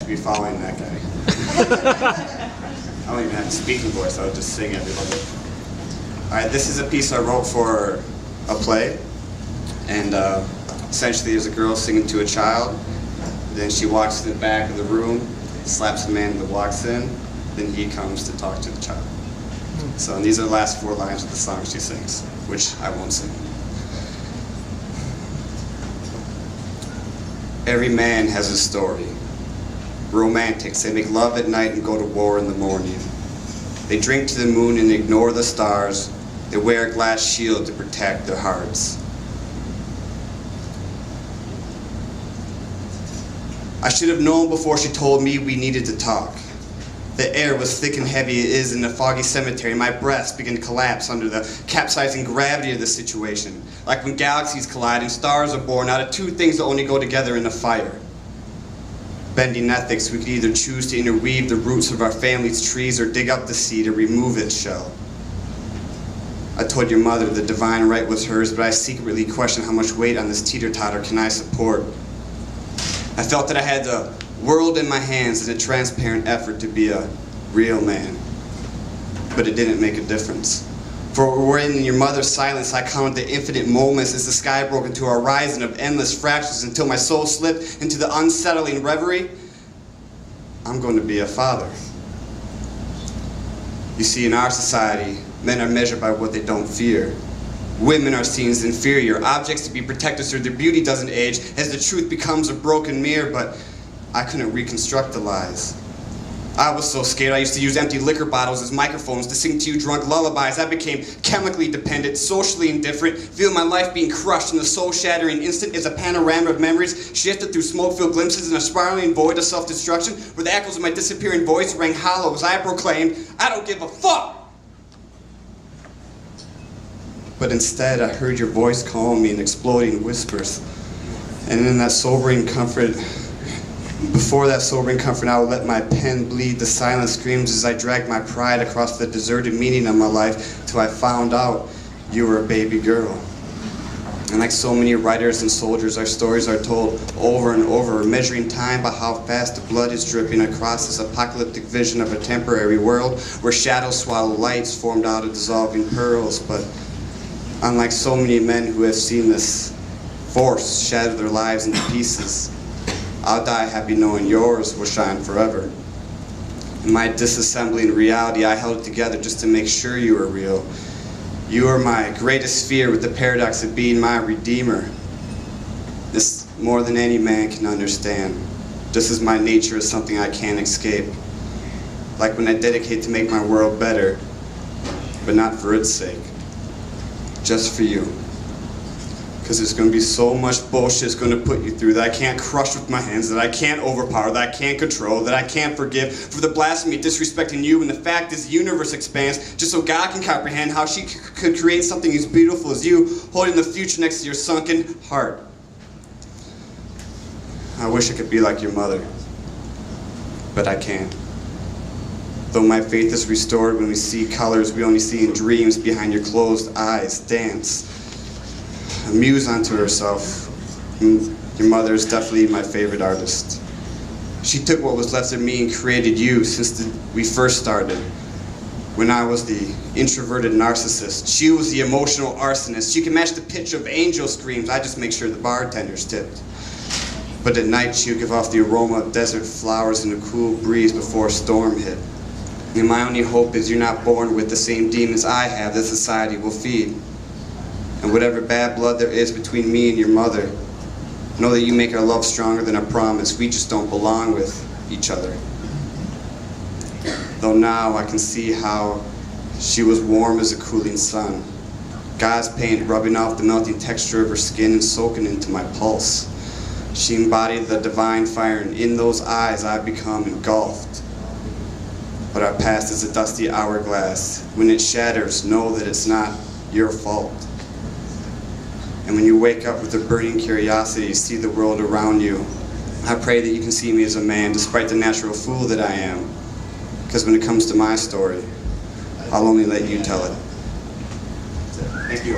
be following that guy. I don't even have a speaking voice, I would just sing every little bit. Alright, this is a piece I wrote for a play, and essentially there's a girl singing to a child, then she walks to the back of the room, slaps the man that walks in, then he comes to talk to the child. So, and these are the last 4 lines of the song she sings, which I won't sing. Every man has a story. Romantics, they make love at night and go to war in the morning. They drink to the moon and ignore the stars. They wear a glass shield to protect their hearts. I should have known before she told me we needed to talk. The air was thick and heavy it is in the foggy cemetery. My breaths began to collapse under the capsizing gravity of the situation. Like when galaxies collide and stars are born out of 2 things that only go together in a fire. Bending ethics, we could either choose to interweave the roots of our family's trees or dig up the seed or remove its shell. I told your mother the divine right was hers, but I secretly questioned how much weight on this teeter-totter can I support. I felt that I had the world in my hands in a transparent effort to be a real man. But it didn't make a difference. For when your mother's silence, I counted the infinite moments as the sky broke into a horizon of endless fractures until my soul slipped into the unsettling reverie. I'm going to be a father. You see, in our society, men are measured by what they don't fear. Women are seen as inferior, objects to be protected so their beauty doesn't age as the truth becomes a broken mirror, but I couldn't reconstruct the lies. I was so scared I used to use empty liquor bottles as microphones to sing to you drunk lullabies. I became chemically dependent, socially indifferent, feeling my life being crushed in the soul-shattering instant as a panorama of memories shifted through smoke-filled glimpses in a spiraling void of self-destruction where the echoes of my disappearing voice rang hollow as I proclaimed, I don't give a fuck! But instead I heard your voice calling me in exploding whispers. And in that sobering comfort, before that sobering comfort, I would let my pen bleed the silent screams as I dragged my pride across the deserted meaning of my life till I found out you were a baby girl. And like so many writers and soldiers, our stories are told over and over, measuring time by how fast the blood is dripping across this apocalyptic vision of a temporary world where shadows swallow lights formed out of dissolving pearls. But unlike so many men who have seen this force shatter their lives into pieces, I'll die happy knowing yours will shine forever. In my disassembling reality, I held it together just to make sure you were real. You are my greatest fear with the paradox of being my redeemer. This more than any man can understand. Just as my nature is something I can't escape. Like when I dedicate to make my world better, but not for its sake. Just for you. Because there's going to be so much bullshit it's going to put you through that I can't crush with my hands, that I can't overpower, that I can't control, that I can't forgive for the blasphemy disrespecting you. And the fact is the universe expands just so God can comprehend how she could create something as beautiful as you, holding the future next to your sunken heart. I wish I could be like your mother, but I can't. Though my faith is restored when we see colors we only see in dreams behind your closed eyes dance. A muse unto herself. Your mother is definitely my favorite artist. She took what was left of me and created you since we first started. When I was the introverted narcissist, she was the emotional arsonist. She can match the pitch of angel screams. I just make sure the bartender's tipped. But at night she would give off the aroma of desert flowers in a cool breeze before a storm hit. And my only hope is you're not born with the same demons I have that society will feed. And whatever bad blood there is between me and your mother, know that you make our love stronger than a promise. We just don't belong with each other. Though now I can see how she was warm as a cooling sun. God's paint rubbing off the melting texture of her skin and soaking into my pulse. She embodied the divine fire, and in those eyes I've become engulfed. But our past is a dusty hourglass. When it shatters, know that it's not your fault. And when you wake up with a burning curiosity, see the world around you, I pray that you can see me as a man, despite the natural fool that I am. Because when it comes to my story, I'll only let you tell it. Thank you.